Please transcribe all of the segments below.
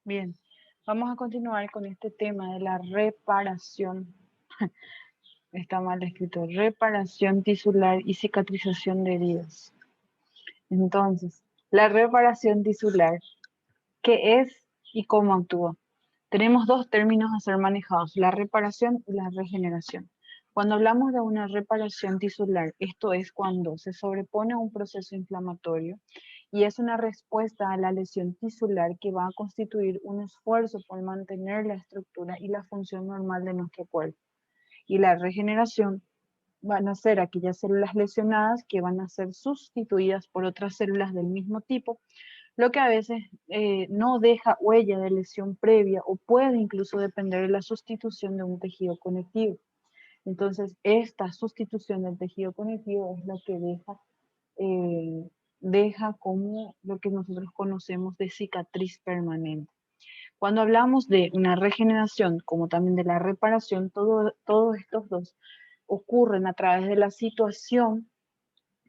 Bien, vamos a continuar con este tema de la reparación. Está mal escrito, reparación tisular y cicatrización de heridas. Entonces, la reparación tisular, ¿qué es y cómo actúa? Tenemos dos términos a ser manejados, la reparación y la regeneración. Cuando hablamos de una reparación tisular, esto es cuando se sobrepone a un proceso inflamatorio y es una respuesta a la lesión tisular que va a constituir un esfuerzo por mantener la estructura y la función normal de nuestro cuerpo. Y la regeneración van a ser aquellas células lesionadas que van a ser sustituidas por otras células del mismo tipo, lo que a veces no deja huella de lesión previa o puede incluso depender de la sustitución de un tejido conectivo. Entonces, esta sustitución del tejido conectivo es lo que deja como lo que nosotros conocemos de cicatriz permanente. Cuando hablamos de una regeneración, como también de la reparación, todos estos dos ocurren a través de la situación,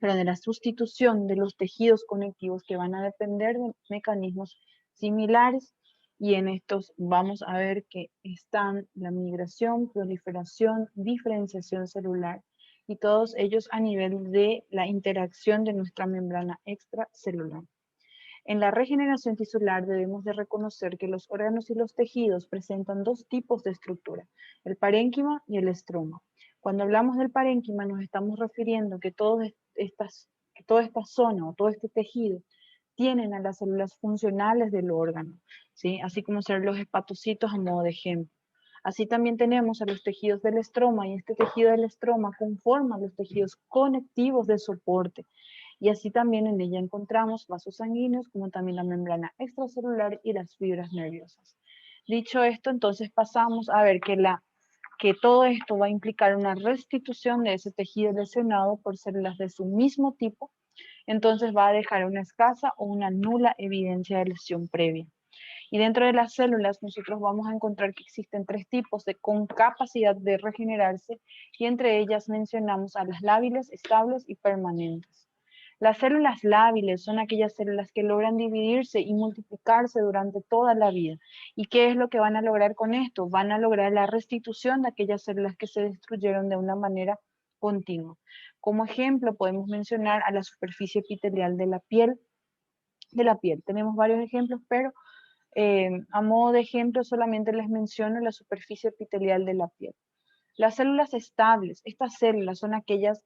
pero de la sustitución de los tejidos conectivos que van a depender de mecanismos similares, y en estos vamos a ver que están la migración, proliferación, diferenciación celular y todos ellos a nivel de la interacción de nuestra membrana extracelular. En la regeneración tisular debemos de reconocer que los órganos y los tejidos presentan dos tipos de estructura, el parénquima y el estroma. Cuando hablamos del parénquima nos estamos refiriendo que que toda esta zona o todo este tejido tienen a las células funcionales del órgano, ¿sí? Así como ser los hepatocitos a modo de ejemplo. Así también tenemos a los tejidos del estroma y este tejido del estroma conforma los tejidos conectivos de soporte. Y así también en ella encontramos vasos sanguíneos, como también la membrana extracelular y las fibras nerviosas. Dicho esto, entonces pasamos a ver que todo esto va a implicar una restitución de ese tejido lesionado por células de su mismo tipo, entonces va a dejar una escasa o una nula evidencia de lesión previa. Y dentro de las células nosotros vamos a encontrar que existen tres tipos con capacidad de regenerarse y entre ellas mencionamos a las lábiles, estables y permanentes. Las células lábiles son aquellas células que logran dividirse y multiplicarse durante toda la vida. ¿Y qué es lo que van a lograr con esto? Van a lograr la restitución de aquellas células que se destruyeron de una manera continua. Como ejemplo podemos mencionar a la superficie epitelial de la piel. Tenemos varios ejemplos, pero a modo de ejemplo solamente les menciono la superficie epitelial de la piel. Las células estables, estas células son aquellas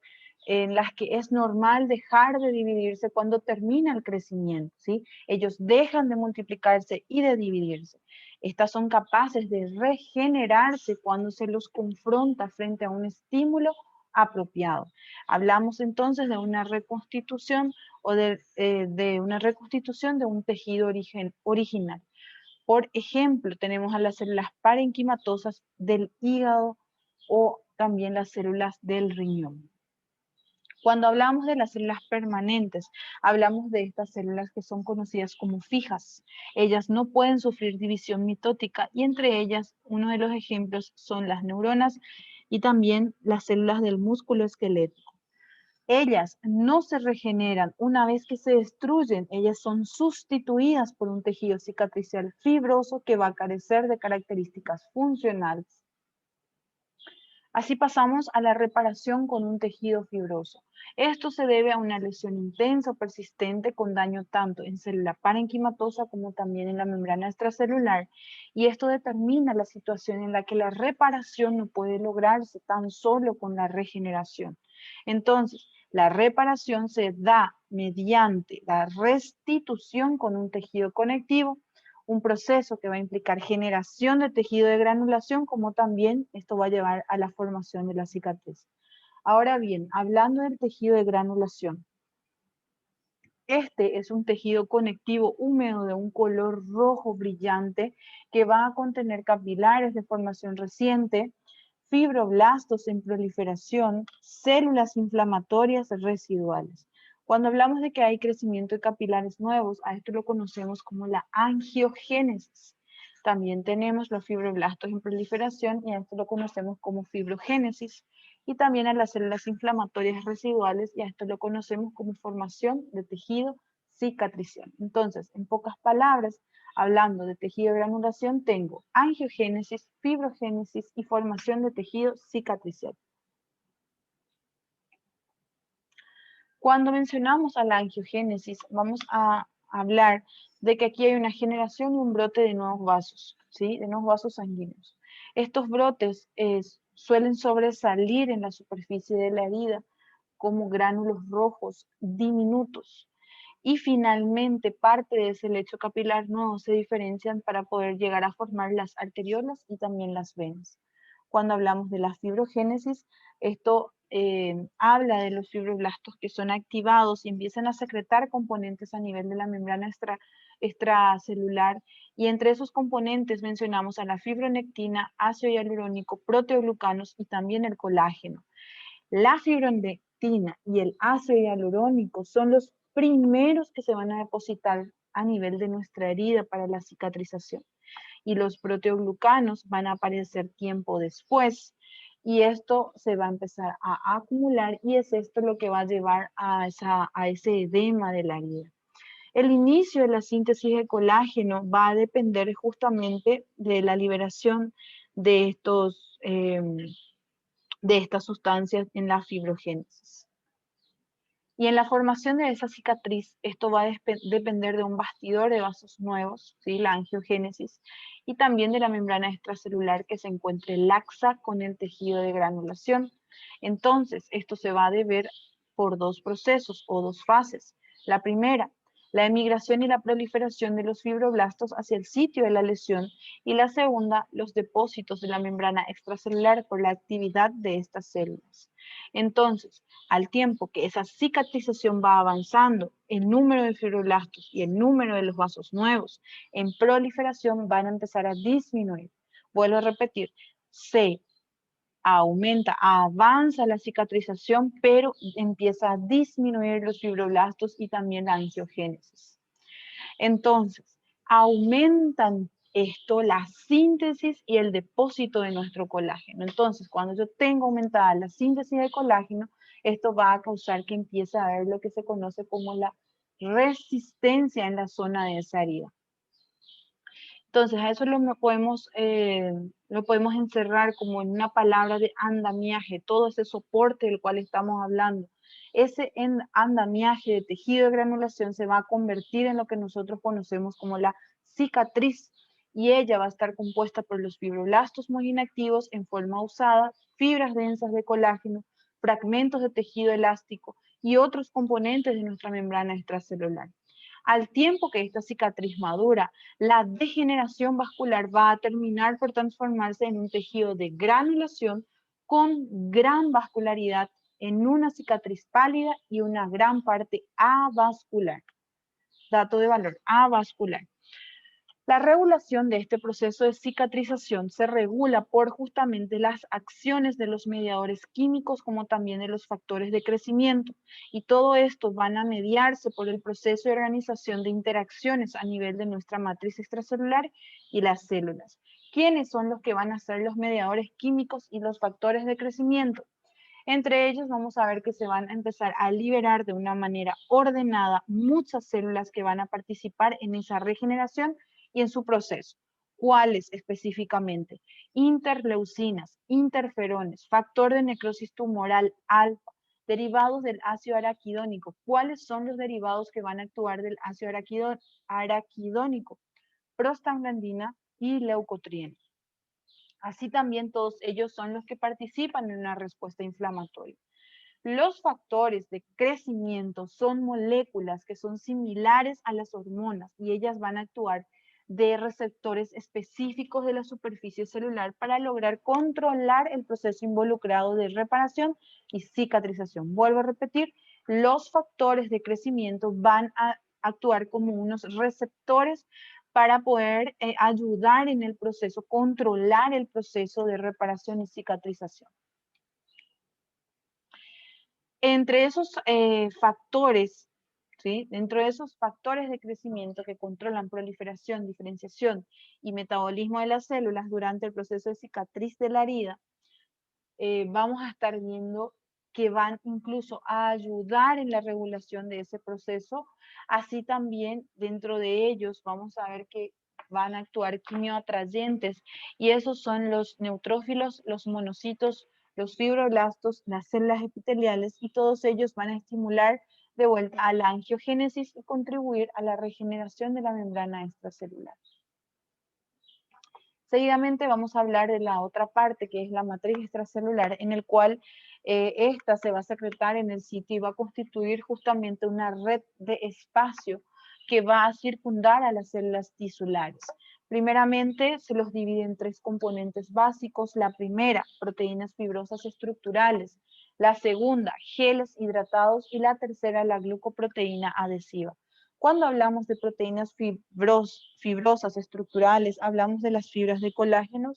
en las que es normal dejar de dividirse cuando termina el crecimiento, ¿sí? Ellos dejan de multiplicarse y de dividirse. Estas son capaces de regenerarse cuando se los confronta frente a un estímulo apropiado. Hablamos entonces de una reconstitución o de una reconstitución de un tejido original. Por ejemplo, tenemos a las células parenquimatosas del hígado o también las células del riñón. Cuando hablamos de las células permanentes, hablamos de estas células que son conocidas como fijas. Ellas no pueden sufrir división mitótica y entre ellas uno de los ejemplos son las neuronas y también las células del músculo esquelético. Ellas no se regeneran una vez que se destruyen, ellas son sustituidas por un tejido cicatricial fibroso que va a carecer de características funcionales. Así pasamos a la reparación con un tejido fibroso. Esto se debe a una lesión intensa o persistente con daño tanto en célula parenquimatosa como también en la membrana extracelular, y esto determina la situación en la que la reparación no puede lograrse tan solo con la regeneración. Entonces, la reparación se da mediante la restitución con un tejido conectivo, un proceso que va a implicar generación de tejido de granulación, como también esto va a llevar a la formación de la cicatriz. Ahora bien, hablando del tejido de granulación, este es un tejido conectivo húmedo de un color rojo brillante que va a contener capilares de formación reciente, fibroblastos en proliferación, células inflamatorias residuales. Cuando hablamos de que hay crecimiento de capilares nuevos, a esto lo conocemos como la angiogénesis. También tenemos los fibroblastos en proliferación y a esto lo conocemos como fibrogénesis. Y también a las células inflamatorias residuales y a esto lo conocemos como formación de tejido cicatricial. Entonces, en pocas palabras, Hablando de tejido de granulación, tengo angiogénesis, fibrogénesis y formación de tejido cicatricial. Cuando mencionamos a la angiogénesis, vamos a hablar de que aquí hay una generación y un brote de nuevos vasos, ¿sí? De nuevos vasos sanguíneos. Estos brotes suelen sobresalir en la superficie de la herida como gránulos rojos diminutos. Y finalmente, parte de ese lecho capilar nuevo se diferencian para poder llegar a formar las arteriolas y también las venas. Cuando hablamos de la fibrogénesis, esto habla de los fibroblastos que son activados y empiezan a secretar componentes a nivel de la membrana extracelular, y entre esos componentes mencionamos a la fibronectina, ácido hialurónico, proteoglucanos y también el colágeno. La fibronectina y el ácido hialurónico son los primeros que se van a depositar a nivel de nuestra herida para la cicatrización, y los proteoglucanos van a aparecer tiempo después, y esto se va a empezar a acumular, y es esto lo que va a llevar a ese edema de la herida. El inicio de la síntesis de colágeno va a depender justamente de la liberación de estas sustancias en la fibrogénesis. Y en la formación de esa cicatriz, esto va a depender de un bastidor de vasos nuevos, ¿sí? La angiogénesis, y también de la membrana extracelular que se encuentre laxa con el tejido de granulación. Entonces, esto se va a deber por dos procesos o dos fases. La primera, la emigración y la proliferación de los fibroblastos hacia el sitio de la lesión, y la segunda, los depósitos de la membrana extracelular por la actividad de estas células. Entonces, al tiempo que esa cicatrización va avanzando, el número de fibroblastos y el número de los vasos nuevos en proliferación van a empezar a disminuir. Vuelvo a repetir, se aumenta, avanza la cicatrización, pero empieza a disminuir los fibroblastos y también la angiogénesis. Entonces, aumentan esto la síntesis y el depósito de nuestro colágeno. Entonces, cuando yo tengo aumentada la síntesis de colágeno, esto va a causar que empiece a haber lo que se conoce como la resistencia en la zona de esa herida. Entonces, a eso lo podemos encerrar como en una palabra de andamiaje, todo ese soporte del cual estamos hablando. Ese andamiaje de tejido de granulación se va a convertir en lo que nosotros conocemos como la cicatriz, y ella va a estar compuesta por los fibroblastos muy inactivos en forma usada, fibras densas de colágeno, fragmentos de tejido elástico y otros componentes de nuestra membrana extracelular. Al tiempo que esta cicatriz madura, la degeneración vascular va a terminar por transformarse en un tejido de granulación con gran vascularidad, en una cicatriz pálida y una gran parte avascular. Dato de valor, avascular. La regulación de este proceso de cicatrización se regula por justamente las acciones de los mediadores químicos como también de los factores de crecimiento, y todo esto van a mediarse por el proceso de organización de interacciones a nivel de nuestra matriz extracelular y las células. ¿Quiénes son los que van a ser los mediadores químicos y los factores de crecimiento? Entre ellos vamos a ver que se van a empezar a liberar de una manera ordenada muchas células que van a participar en esa regeneración y en su proceso. ¿Cuáles específicamente? Interleucinas, interferones, factor de necrosis tumoral alfa, derivados del ácido araquidónico. ¿Cuáles son los derivados que van a actuar del ácido araquidónico? Prostaglandina y leucotrieno. Así también todos ellos son los que participan en una respuesta inflamatoria. Los factores de crecimiento son moléculas que son similares a las hormonas, y ellas van a actuar de receptores específicos de la superficie celular para lograr controlar el proceso involucrado de reparación y cicatrización. Vuelvo a repetir, los factores de crecimiento van a actuar como unos receptores para poder ayudar en el proceso, controlar el proceso de reparación y cicatrización. Entre esos factores, ¿sí? Dentro de esos factores de crecimiento que controlan proliferación, diferenciación y metabolismo de las células durante el proceso de cicatriz de la herida, vamos a estar viendo que van incluso a ayudar en la regulación de ese proceso. Así también dentro de ellos vamos a ver que van a actuar quimioatrayentes, y esos son los neutrófilos, los monocitos, los fibroblastos, las células epiteliales, y todos ellos van a estimular de vuelta a la angiogénesis y contribuir a la regeneración de la membrana extracelular. Seguidamente vamos a hablar de la otra parte, que es la matriz extracelular, en el cual esta se va a secretar en el sitio y va a constituir justamente una red de espacio que va a circundar a las células tisulares. Primeramente, se los divide en tres componentes básicos. La primera, proteínas fibrosas estructurales. La segunda, geles hidratados. Y la tercera, la glucoproteína adhesiva. Cuando hablamos de proteínas fibrosas estructurales, hablamos de las fibras de colágeno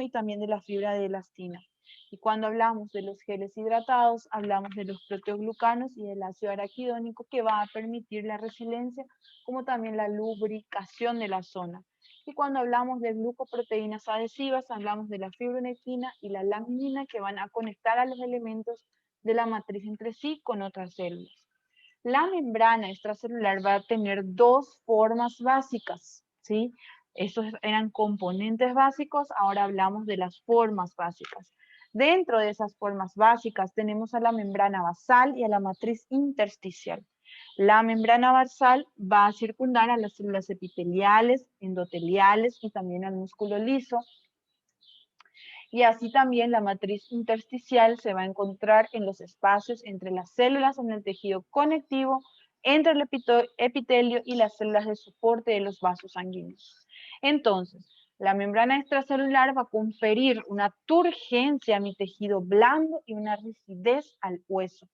y también de la fibra de elastina. Y cuando hablamos de los geles hidratados, hablamos de los proteoglucanos y del ácido araquidónico, que va a permitir la resiliencia, como también la lubricación de la zona. Y cuando hablamos de glucoproteínas adhesivas, hablamos de la fibronectina y la laminina, que van a conectar a los elementos de la matriz entre sí con otras células. La membrana extracelular va a tener dos formas básicas, ¿sí? Esos eran componentes básicos, ahora hablamos de las formas básicas. Dentro de esas formas básicas tenemos a la membrana basal y a la matriz intersticial. La membrana basal va a circundar a las células epiteliales, endoteliales y también al músculo liso. Y así también la matriz intersticial se va a encontrar en los espacios entre las células en el tejido conectivo, entre el epitelio y las células de soporte de los vasos sanguíneos. Entonces, la membrana extracelular va a conferir una turgencia a mi tejido blando y una rigidez al hueso.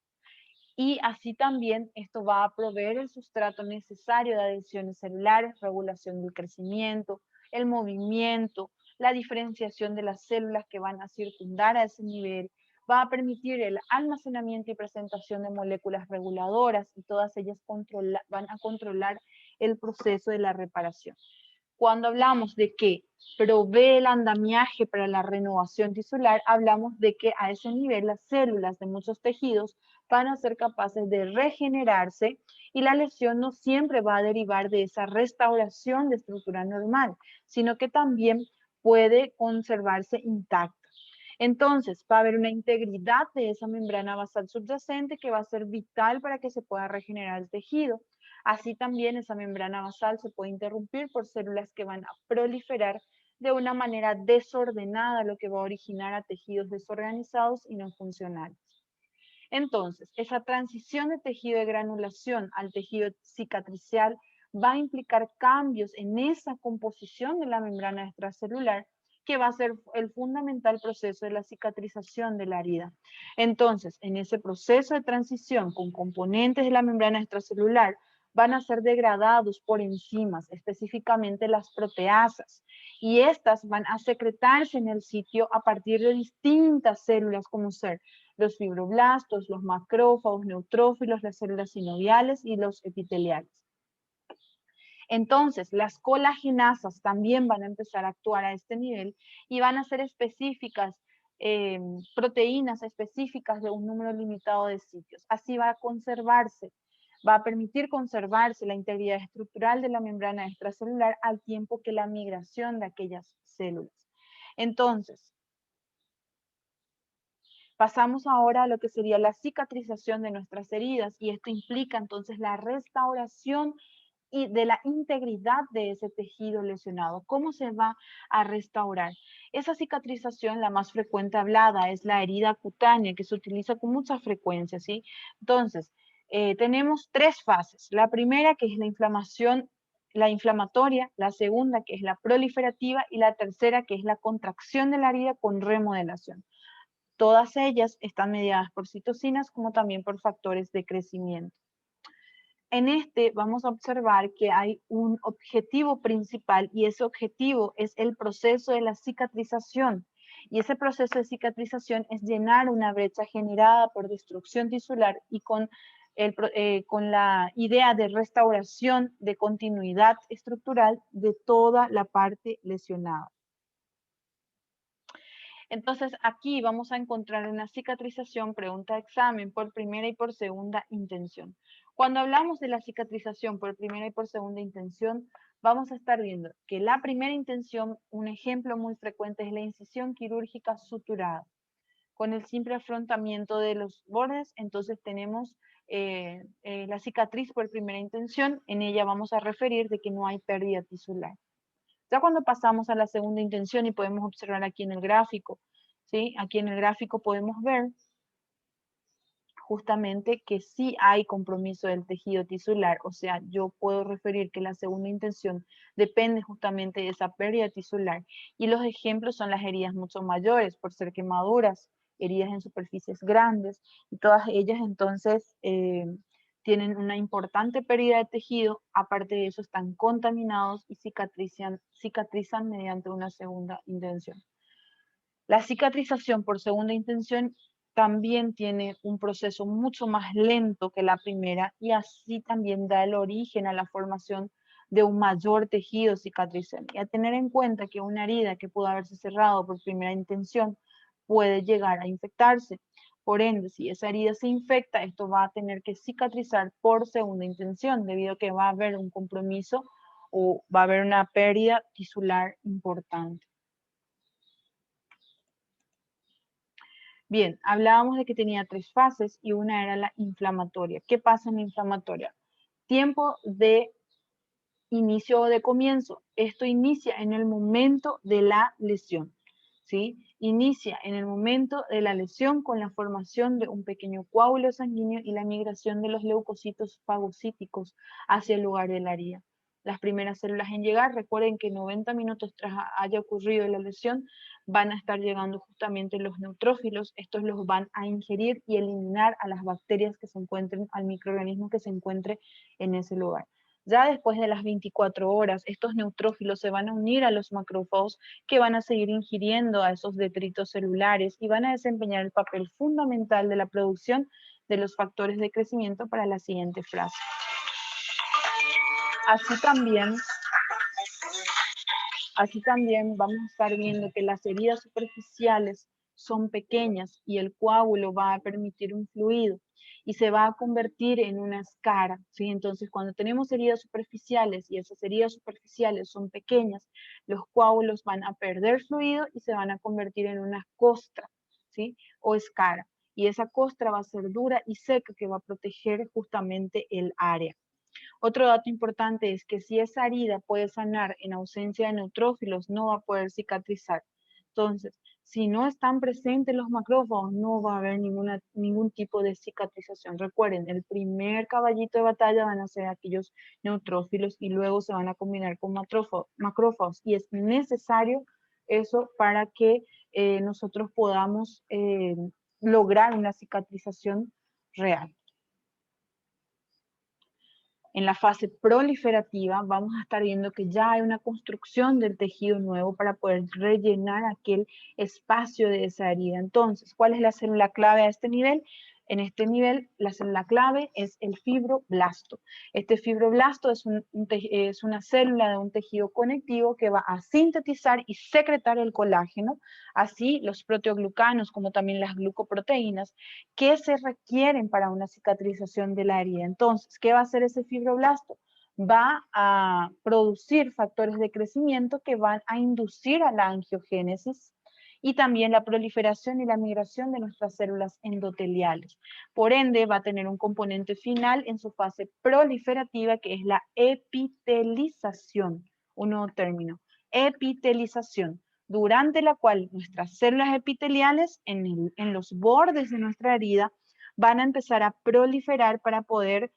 Y así también esto va a proveer el sustrato necesario de adhesiones celulares, regulación del crecimiento, el movimiento, la diferenciación de las células que van a circundar a ese nivel, va a permitir el almacenamiento y presentación de moléculas reguladoras, y todas ellas van a controlar el proceso de la reparación. Cuando hablamos de que provee el andamiaje para la renovación tisular, hablamos de que a ese nivel las células de muchos tejidos van a ser capaces de regenerarse, y la lesión no siempre va a derivar de esa restauración de estructura normal, sino que también puede conservarse intacta. Entonces, va a haber una integridad de esa membrana basal subyacente que va a ser vital para que se pueda regenerar el tejido. Así también esa membrana basal se puede interrumpir por células que van a proliferar de una manera desordenada, lo que va a originar a tejidos desorganizados y no funcionales. Entonces, esa transición de tejido de granulación al tejido cicatricial va a implicar cambios en esa composición de la membrana extracelular, que va a ser el fundamental proceso de la cicatrización de la herida. Entonces, en ese proceso de transición con componentes de la membrana extracelular, van a ser degradados por enzimas, específicamente las proteasas, y estas van a secretarse en el sitio a partir de distintas células, como ser los fibroblastos, los macrófagos, neutrófilos, las células sinoviales y los epiteliales. Entonces, las colagenasas también van a empezar a actuar a este nivel y van a ser específicas, proteínas específicas de un número limitado de sitios. Así va a permitir conservarse la integridad estructural de la membrana extracelular al tiempo que la migración de aquellas células. Entonces, pasamos ahora a lo que sería la cicatrización de nuestras heridas, y esto implica entonces la restauración y de la integridad de ese tejido lesionado. ¿Cómo se va a restaurar? Esa cicatrización, la más frecuente hablada, es la herida cutánea, que se utiliza con mucha frecuencia, ¿sí? Entonces, tenemos tres fases. La primera, que es la inflamación, la inflamatoria; la segunda, que es la proliferativa; y la tercera, que es la contracción de la herida con remodelación. Todas ellas están mediadas por citocinas, como también por factores de crecimiento. En este vamos a observar que hay un objetivo principal, y ese objetivo es el proceso de la cicatrización. Y ese proceso de cicatrización es llenar una brecha generada por destrucción tisular, y con la idea de restauración de continuidad estructural de toda la parte lesionada. Entonces, aquí vamos a encontrar una cicatrización, pregunta de examen, por primera y por segunda intención. Cuando hablamos de la cicatrización por primera y por segunda intención, vamos a estar viendo que la primera intención, un ejemplo muy frecuente es la incisión quirúrgica suturada. Con el simple afrontamiento de los bordes, entonces tenemos la cicatriz por primera intención. En ella vamos a referir de que no hay pérdida tisular. Ya cuando pasamos a la segunda intención y podemos observar aquí en el gráfico, ¿sí? Aquí en el gráfico podemos ver justamente que sí hay compromiso del tejido tisular, o sea, yo puedo referir que la segunda intención depende justamente de esa pérdida tisular, y los ejemplos son las heridas mucho mayores, por ser quemaduras, heridas en superficies grandes, y todas ellas entonces tienen una importante pérdida de tejido, aparte de eso están contaminados y cicatrizan mediante una segunda intención. La cicatrización por segunda intención también tiene un proceso mucho más lento que la primera y así también da el origen a la formación de un mayor tejido cicatrizante. Y a tener en cuenta que una herida que pudo haberse cerrado por primera intención puede llegar a infectarse. Por ende, si esa herida se infecta, esto va a tener que cicatrizar por segunda intención, debido a que va a haber un compromiso o va a haber una pérdida tisular importante. Bien, hablábamos de que tenía 3 fases y una era la inflamatoria. ¿Qué pasa en la inflamatoria? Tiempo de inicio o de comienzo. Esto inicia en el momento de la lesión, ¿sí? Inicia en el momento de la lesión con la formación de un pequeño coágulo sanguíneo y la migración de los leucocitos fagocíticos hacia el lugar de la herida. Las primeras células en llegar, recuerden que 90 minutos tras haya ocurrido la lesión, van a estar llegando justamente los neutrófilos. Estos los van a ingerir y eliminar a las bacterias que se encuentren, al microorganismo que se encuentre en ese lugar. Ya después de las 24 horas, estos neutrófilos se van a unir a los macrófagos que van a seguir ingiriendo a esos detritos celulares y van a desempeñar el papel fundamental de la producción de los factores de crecimiento para la siguiente fase. Así también vamos a estar viendo que las heridas superficiales son pequeñas y el coágulo va a permitir un fluido y se va a convertir en una escara, ¿sí? Entonces, cuando tenemos heridas superficiales y esas heridas superficiales son pequeñas, los coágulos van a perder fluido y se van a convertir en una costra, ¿sí? O escara. Y esa costra va a ser dura y seca que va a proteger justamente el área. Otro dato importante es que si esa herida puede sanar en ausencia de neutrófilos, no va a poder cicatrizar. Entonces, si no están presentes los macrófagos, no va a haber ningún tipo de cicatrización. Recuerden, el primer caballito de batalla van a ser aquellos neutrófilos y luego se van a combinar con macrófagos. Y es necesario eso para que nosotros podamos lograr una cicatrización real. En la fase proliferativa vamos a estar viendo que ya hay una construcción del tejido nuevo para poder rellenar aquel espacio de esa herida. Entonces, ¿cuál es la célula clave a este nivel? En este nivel, la célula clave es el fibroblasto. Este fibroblasto es una célula de un tejido conectivo que va a sintetizar y secretar el colágeno, así los proteoglucanos como también las glucoproteínas, que se requieren para una cicatrización de la herida. Entonces, ¿qué va a hacer ese fibroblasto? Va a producir factores de crecimiento que van a inducir a la angiogénesis y también la proliferación y la migración de nuestras células endoteliales. Por ende, va a tener un componente final en su fase proliferativa que es la epitelización, un nuevo término, epitelización, durante la cual nuestras células epiteliales en los bordes de nuestra herida van a empezar a proliferar para poder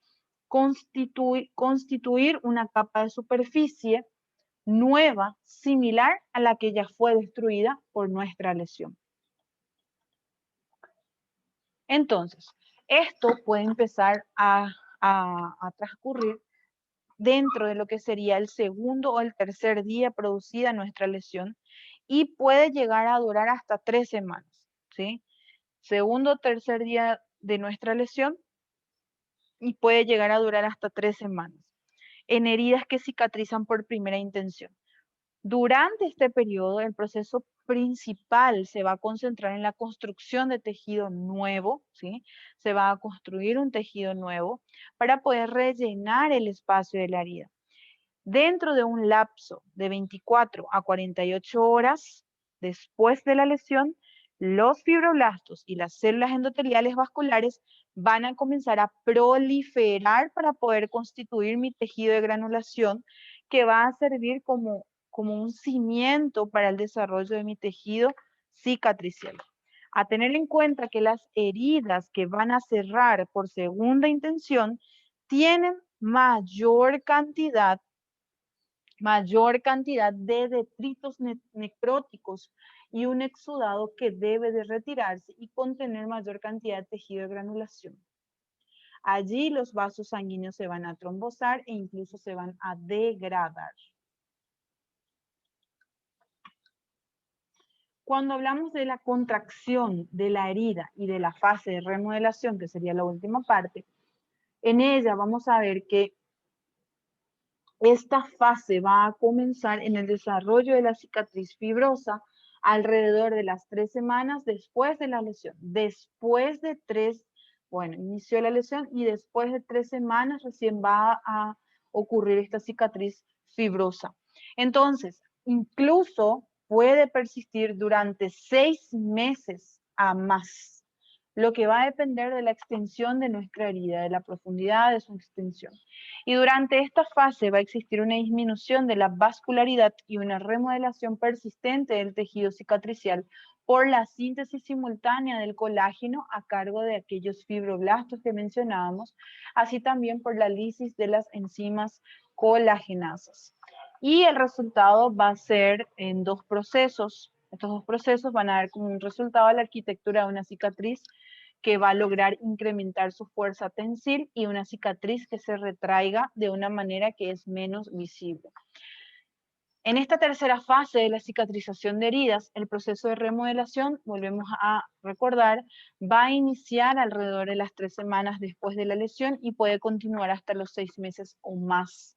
constituir una capa de superficie nueva, similar a la que ya fue destruida por nuestra lesión. Entonces, esto puede empezar a transcurrir dentro de lo que sería el segundo o el tercer día producida nuestra lesión y puede llegar a durar hasta 3 semanas, ¿sí? Segundo o tercer día de nuestra lesión y puede llegar a durar hasta 3 semanas en heridas que cicatrizan por primera intención. Durante este periodo, el proceso principal se va a concentrar en la construcción de tejido nuevo, ¿sí? Se va a construir un tejido nuevo para poder rellenar el espacio de la herida. Dentro de un lapso de 24 a 48 horas después de la lesión, los fibroblastos y las células endoteliales vasculares van a comenzar a proliferar para poder constituir mi tejido de granulación, que va a servir como un cimiento para el desarrollo de mi tejido cicatricial. A tener en cuenta que las heridas que van a cerrar por segunda intención tienen mayor cantidad de detritos necróticos y un exudado que debe de retirarse y contener mayor cantidad de tejido de granulación. Allí los vasos sanguíneos se van a trombosar e incluso se van a degradar. Cuando hablamos de la contracción de la herida y de la fase de remodelación, que sería la última parte, en ella vamos a ver que esta fase va a comenzar en el desarrollo de la cicatriz fibrosa alrededor de las 3 semanas después de la lesión. Después de 3, bueno, inició la lesión y después de 3 semanas recién va a ocurrir esta cicatriz fibrosa. Entonces, incluso puede persistir durante 6 meses a más, lo que va a depender de la extensión de nuestra herida, de la profundidad de su extensión. Y durante esta fase va a existir una disminución de la vascularidad y una remodelación persistente del tejido cicatricial por la síntesis simultánea del colágeno a cargo de aquellos fibroblastos que mencionábamos, así también por la lisis de las enzimas colagenasas. Y el resultado va a ser en 2 procesos. Estos 2 procesos van a dar como un resultado la arquitectura de una cicatriz que va a lograr incrementar su fuerza tensil y una cicatriz que se retraiga de una manera que es menos visible. En esta tercera fase de la cicatrización de heridas, el proceso de remodelación, volvemos a recordar, va a iniciar alrededor de las 3 semanas después de la lesión y puede continuar hasta los 6 meses o más.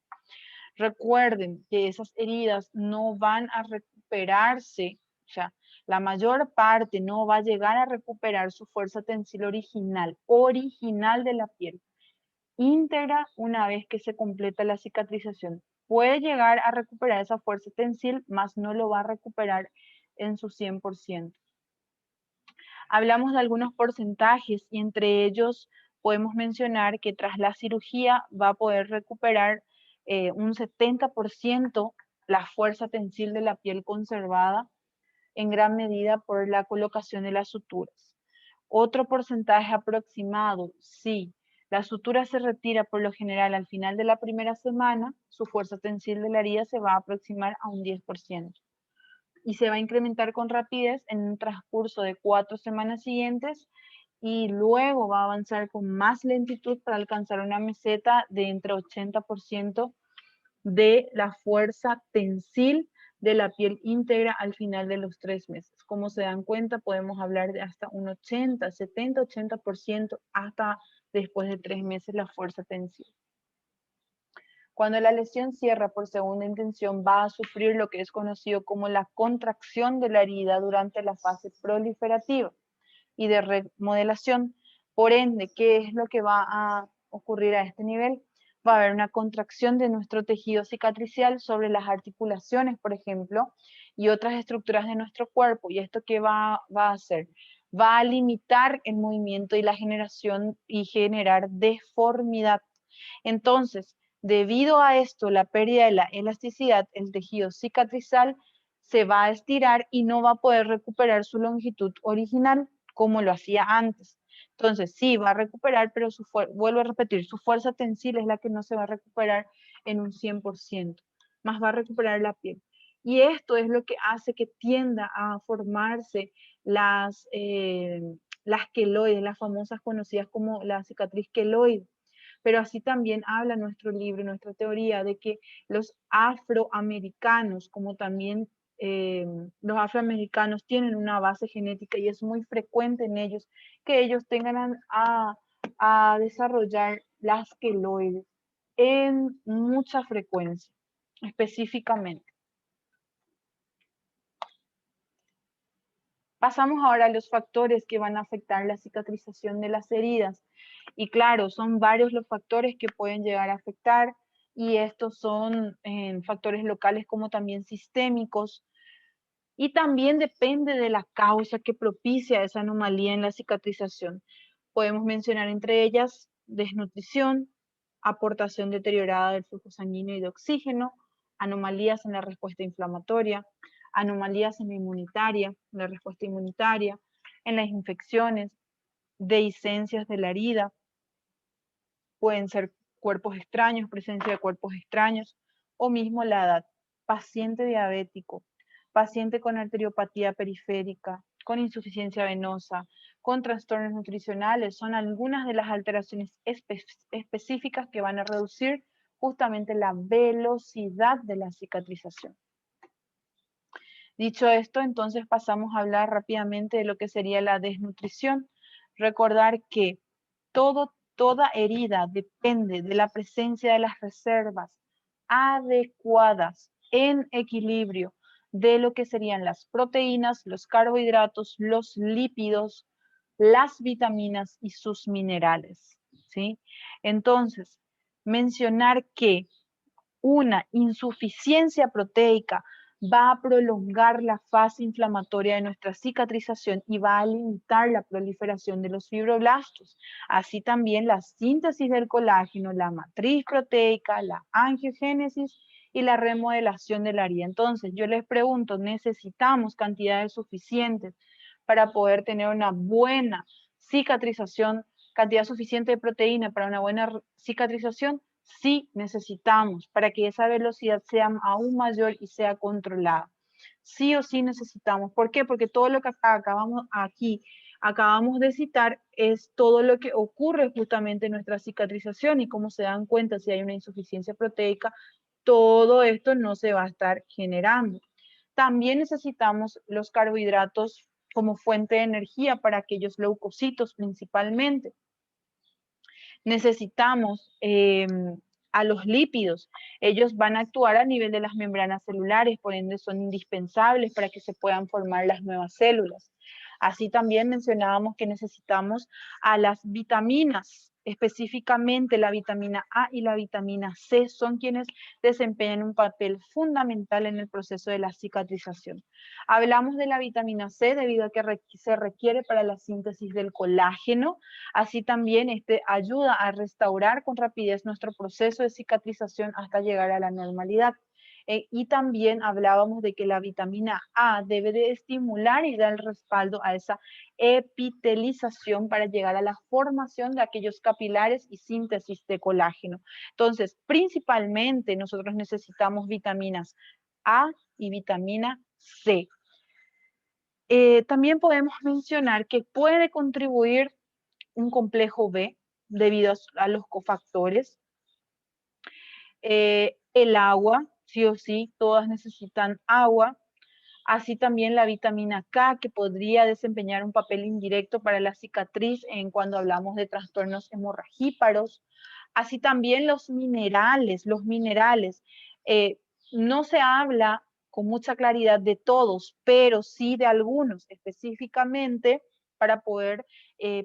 Recuerden que esas heridas no van a recuperarse, o sea, la mayor parte no va a llegar a recuperar su fuerza tensil original de la piel, íntegra una vez que se completa la cicatrización. Puede llegar a recuperar esa fuerza tensil, mas no lo va a recuperar en su 100%. Hablamos de algunos porcentajes y entre ellos podemos mencionar que tras la cirugía va a poder recuperar un 70% la fuerza tensil de la piel conservada, en gran medida por la colocación de las suturas. Otro porcentaje aproximado, sí, la sutura se retira por lo general al final de la primera semana, su fuerza tensil de la herida se va a aproximar a un 10%. Y se va a incrementar con rapidez en un transcurso de 4 semanas siguientes y luego va a avanzar con más lentitud para alcanzar una meseta de entre 80% de la fuerza tensil de la piel íntegra al final de los 3 meses. Como se dan cuenta, podemos hablar de hasta un 80, 70, 80% hasta después de 3 meses la fuerza tensil. Cuando la lesión cierra por segunda intención, va a sufrir lo que es conocido como la contracción de la herida durante la fase proliferativa y de remodelación. Por ende, ¿qué es lo que va a ocurrir a este nivel? Va a haber una contracción de nuestro tejido cicatricial sobre las articulaciones, por ejemplo, y otras estructuras de nuestro cuerpo. ¿Y esto qué va a hacer? Va a limitar el movimiento y la generación y generar deformidad. Entonces, debido a esto, la pérdida de la elasticidad, el tejido cicatrizal se va a estirar y no va a poder recuperar su longitud original como lo hacía antes. Entonces, sí, va a recuperar, pero vuelvo a repetir, su fuerza tensil es la que no se va a recuperar en un 100%, más va a recuperar la piel. Y esto es lo que hace que tienda a formarse las queloides, las famosas conocidas como la cicatriz queloide. Pero así también habla nuestro libro, nuestra teoría, de que los afroamericanos, como también los afroamericanos tienen una base genética y es muy frecuente en ellos que ellos tengan a desarrollar las queloides en mucha frecuencia, específicamente. Pasamos ahora a los factores que van a afectar la cicatrización de las heridas. Y claro, son varios los factores que pueden llegar a afectar y estos son factores locales como también sistémicos. Y también depende de la causa que propicia esa anomalía en la cicatrización. Podemos mencionar entre ellas desnutrición, aportación deteriorada del flujo sanguíneo y de oxígeno, anomalías en la respuesta inflamatoria, anomalías en la respuesta inmunitaria, en las infecciones, dehiscencias de la herida, pueden ser cuerpos extraños, presencia de cuerpos extraños, o mismo la edad. Paciente diabético, paciente con arteriopatía periférica, con insuficiencia venosa, con trastornos nutricionales, son algunas de las alteraciones específicas que van a reducir justamente la velocidad de la cicatrización. Dicho esto, entonces pasamos a hablar rápidamente de lo que sería la desnutrición. Recordar que toda herida depende de la presencia de las reservas adecuadas en equilibrio de lo que serían las proteínas, los carbohidratos, los lípidos, las vitaminas y sus minerales, ¿sí? Entonces, mencionar que una insuficiencia proteica va a prolongar la fase inflamatoria de nuestra cicatrización y va a limitar la proliferación de los fibroblastos. Así también la síntesis del colágeno, la matriz proteica, la angiogénesis y la remodelación de la herida. Entonces, yo les pregunto, ¿necesitamos cantidades suficientes para poder tener una buena cicatrización, cantidad suficiente de proteína para una buena cicatrización? Sí necesitamos para que esa velocidad sea aún mayor y sea controlada. Sí o sí necesitamos. ¿Por qué? Porque todo lo que acabamos de citar es todo lo que ocurre justamente en nuestra cicatrización y como se dan cuenta si hay una insuficiencia proteica, todo esto no se va a estar generando. También necesitamos los carbohidratos como fuente de energía para aquellos leucocitos principalmente. Necesitamos a los lípidos. Ellos van a actuar a nivel de las membranas celulares, por ende son indispensables para que se puedan formar las nuevas células. Así también mencionábamos que necesitamos a las vitaminas, específicamente la vitamina A y la vitamina C son quienes desempeñan un papel fundamental en el proceso de la cicatrización. Hablamos de la vitamina C debido a que se requiere para la síntesis del colágeno. Así también ayuda a restaurar con rapidez nuestro proceso de cicatrización hasta llegar a la normalidad. Y también hablábamos de que la vitamina A debe de estimular y dar respaldo a esa epitelización para llegar a la formación de aquellos capilares y síntesis de colágeno. Entonces, principalmente nosotros necesitamos vitaminas A y vitamina C. También podemos mencionar que puede contribuir un complejo B debido a los cofactores. El agua, sí o sí, todas necesitan agua. Así también la vitamina K, que podría desempeñar un papel indirecto para la cicatriz en cuando hablamos de trastornos hemorragíparos. Así también los minerales. No se habla con mucha claridad de todos, pero sí de algunos, específicamente para poder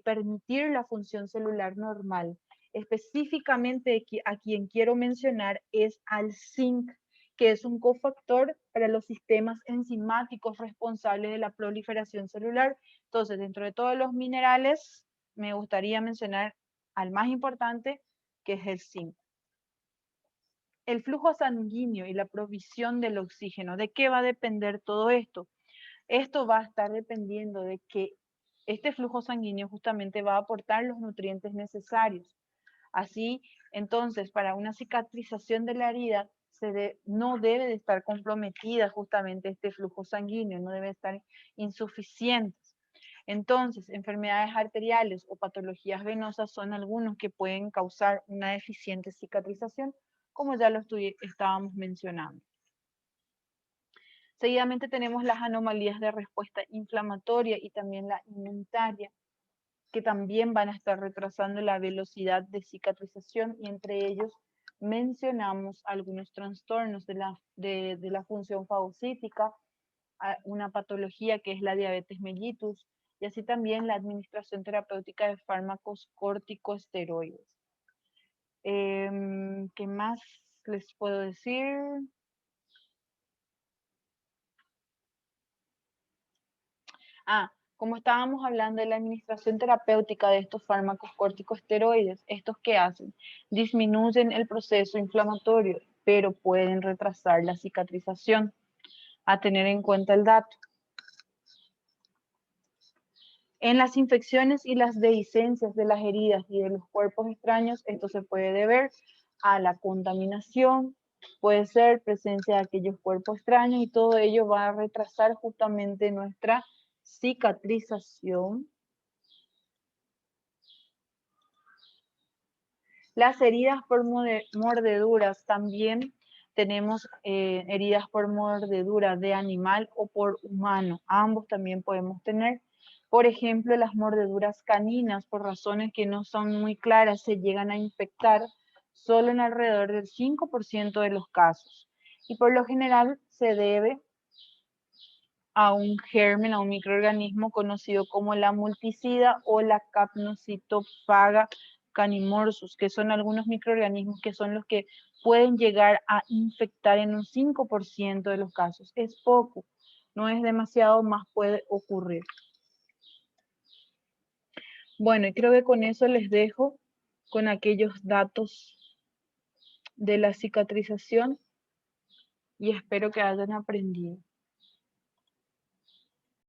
permitir la función celular normal. Específicamente a quien quiero mencionar es al zinc, que es un cofactor para los sistemas enzimáticos responsables de la proliferación celular. Entonces, dentro de todos los minerales, me gustaría mencionar al más importante, que es el zinc. El flujo sanguíneo y la provisión del oxígeno. ¿De qué va a depender todo esto? Esto va a estar dependiendo de que este flujo sanguíneo justamente va a aportar los nutrientes necesarios. Así, entonces, para una cicatrización de la herida, no debe de estar comprometida justamente este flujo sanguíneo, no debe estar insuficiente. Entonces, enfermedades arteriales o patologías venosas son algunos que pueden causar una deficiente cicatrización, como ya lo estábamos mencionando. Seguidamente tenemos las anomalías de respuesta inflamatoria y también la inmunitaria, que también van a estar retrasando la velocidad de cicatrización y entre ellos mencionamos algunos trastornos de la función fagocítica, una patología que es la diabetes mellitus, y así también la administración terapéutica de fármacos corticosteroides. ¿Qué más les puedo decir? Como estábamos hablando de la administración terapéutica de estos fármacos corticosteroides, ¿estos qué hacen? Disminuyen el proceso inflamatorio, pero pueden retrasar la cicatrización. A tener en cuenta el dato. En las infecciones y las dehiscencias de las heridas y de los cuerpos extraños, esto se puede deber a la contaminación, puede ser presencia de aquellos cuerpos extraños, y todo ello va a retrasar justamente nuestra cicatrización. Las heridas por mordeduras, también tenemos heridas por mordedura de animal o por humano. Ambos también podemos tener. Por ejemplo, las mordeduras caninas, por razones que no son muy claras, se llegan a infectar solo en alrededor del 5% de los casos. Y por lo general se debe a un germen, a un microorganismo conocido como la multicida o la capnocitofaga canimorsus, que son algunos microorganismos que son los que pueden llegar a infectar en un 5% de los casos. Es poco, no es demasiado, más puede ocurrir. Bueno, y creo que con eso les dejo con aquellos datos de la cicatrización y espero que hayan aprendido.